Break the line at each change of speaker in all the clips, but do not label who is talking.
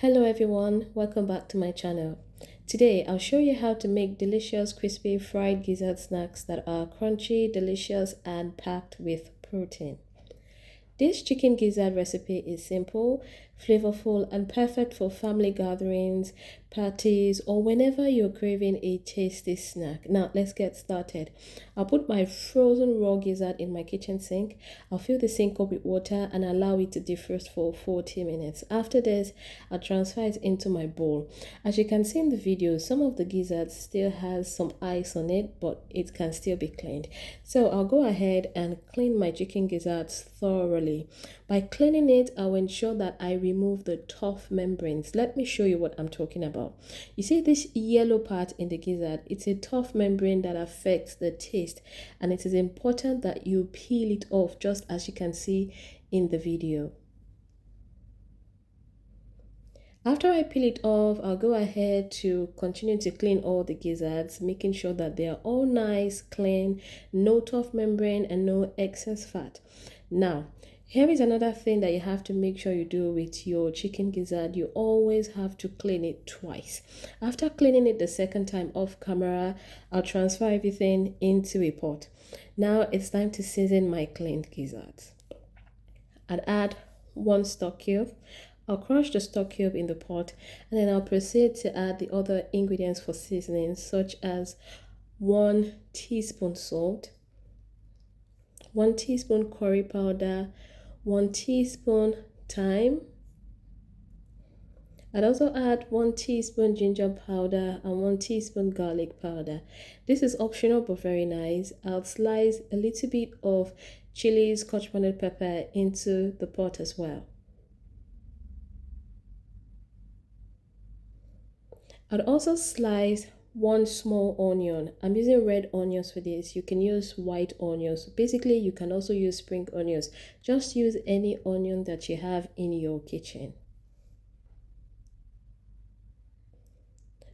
Hello everyone, welcome back to my channel. Today I'll show you how to make delicious crispy fried gizzard snacks that are crunchy, delicious and packed with protein. This chicken gizzard recipe is simple, flavorful, and perfect for family gatherings, parties, or whenever you're craving a tasty snack. Now, let's get started. I'll put my frozen raw gizzard in my kitchen sink. I'll fill the sink up with water and allow it to defrost for 40 minutes. After this, I'll transfer it into my bowl. As you can see in the video, some of the gizzard still has some ice on it, but it can still be cleaned. So I'll go ahead and clean my chicken gizzards thoroughly. By cleaning it, I'll ensure that I remove the tough membranes. Let me show you what I'm talking about. You see this yellow part in the gizzard? It's a tough membrane that affects the taste, and it is important that you peel it off, just as you can see in the video. After I peel it off, I'll go ahead to continue to clean all the gizzards, making sure that they are all nice, clean, no tough membrane and no excess fat. Now, here is another thing that you have to make sure you do with your chicken gizzard. You always have to clean it twice. After cleaning it the second time off camera, I'll transfer everything into a pot. Now it's time to season my cleaned gizzards. I'll add 1 stock cube. I'll crush the stock cube in the pot, and then I'll proceed to add the other ingredients for seasoning, such as 1 teaspoon salt, 1 teaspoon curry powder, 1 teaspoon thyme. I'd also add 1 teaspoon ginger powder and 1 teaspoon garlic powder. This is optional but very nice. I'll slice a little bit of chili, scotch bonnet pepper into the pot as well. I'd also slice 1 small onion. I'm using red onions for this. You can use white onions. Basically, you can also use spring onions. Just use any onion that you have in your kitchen.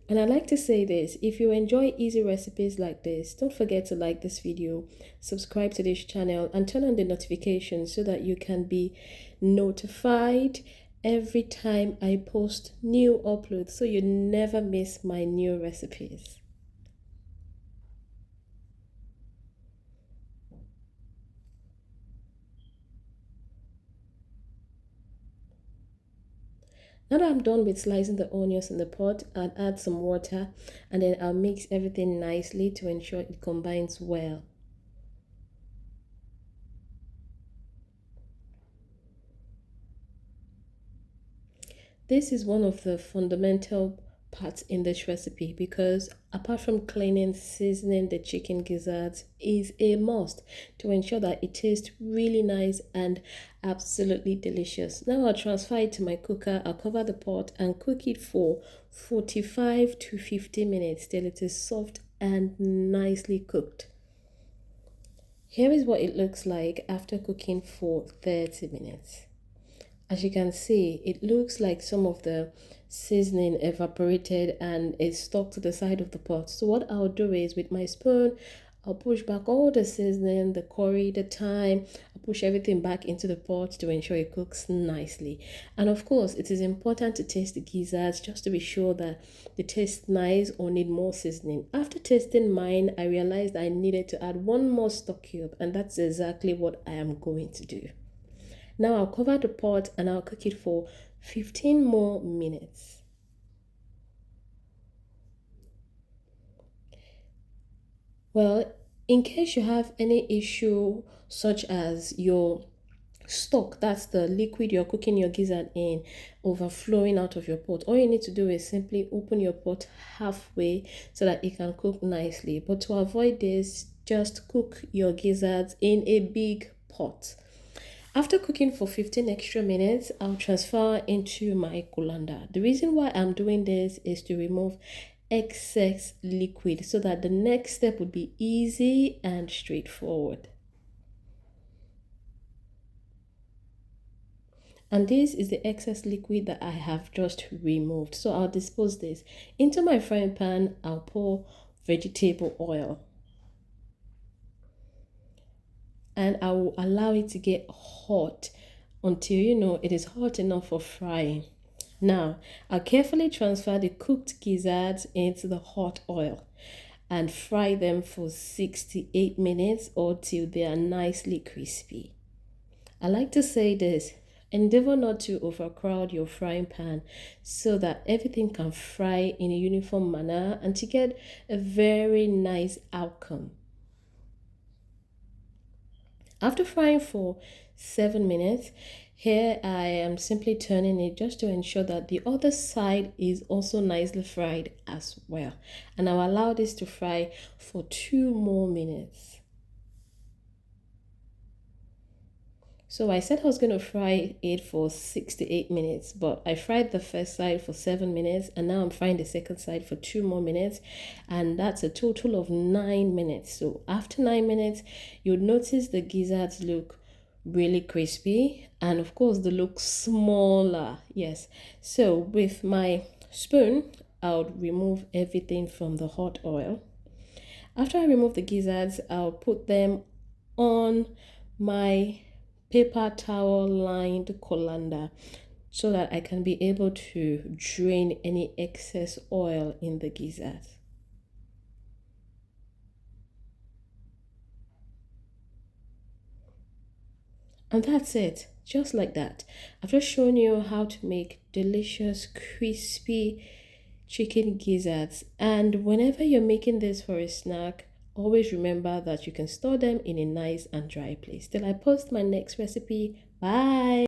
And I like to say this, if you enjoy easy recipes like this, don't forget to like this video, subscribe to this channel, and turn on the notifications so that you can be notified every time I post new uploads, so you never miss my new recipes. Now that I'm done with slicing the onions in the pot, I'll add some water and then I'll mix everything nicely to ensure it combines well. This is one of the fundamental parts in this recipe, because apart from cleaning, seasoning the chicken gizzards is a must to ensure that it tastes really nice and absolutely delicious. Now I'll transfer it to my cooker. I'll cover the pot and cook it for 45 to 50 minutes till it is soft and nicely cooked. Here is what it looks like after cooking for 30 minutes. As you can see, it looks like some of the seasoning evaporated and is stuck to the side of the pot. So what I'll do is, with my spoon, I'll push back all the seasoning, the curry, the thyme. I'll push everything back into the pot to ensure it cooks nicely. And of course, it is important to taste the gizzards just to be sure that they taste nice or need more seasoning. After tasting mine, I realized I needed to add 1 more stock cube, and that's exactly what I am going to do. Now I'll cover the pot and I'll cook it for 15 more minutes. Well, in case you have any issue such as your stock, that's the liquid you're cooking your gizzard in, overflowing out of your pot, all you need to do is simply open your pot halfway so that it can cook nicely. But to avoid this, just cook your gizzards in a big pot. After cooking for 15 extra minutes, I'll transfer into my colander. The reason why I'm doing this is to remove excess liquid so that the next step would be easy and straightforward. And this is the excess liquid that I have just removed. So I'll dispose this. Into my frying pan, I'll pour vegetable oil. And I will allow it to get hot until it is hot enough for frying. Now, I'll carefully transfer the cooked gizzards into the hot oil and fry them for 6 to 8 minutes or till they are nicely crispy. I like to say this: endeavor not to overcrowd your frying pan so that everything can fry in a uniform manner and to get a very nice outcome. After frying for 7 minutes, here I am simply turning it just to ensure that the other side is also nicely fried as well. And I'll allow this to fry for 2 more minutes. So I said I was going to fry it for 6 to 8 minutes, but I fried the first side for 7 minutes, and now I'm frying the second side for 2 more minutes, and that's a total of 9 minutes. So after 9 minutes, you'll notice the gizzards look really crispy, and of course they look smaller. Yes. So with my spoon, I'll remove everything from the hot oil. After I remove the gizzards, I'll put them on my paper towel lined colander so that I can be able to drain any excess oil in the gizzards. And that's it, just like that. I've just shown you how to make delicious, crispy chicken gizzards. And whenever you're making this for a snack, always remember that you can store them in a nice and dry place. Till I post my next recipe. Bye.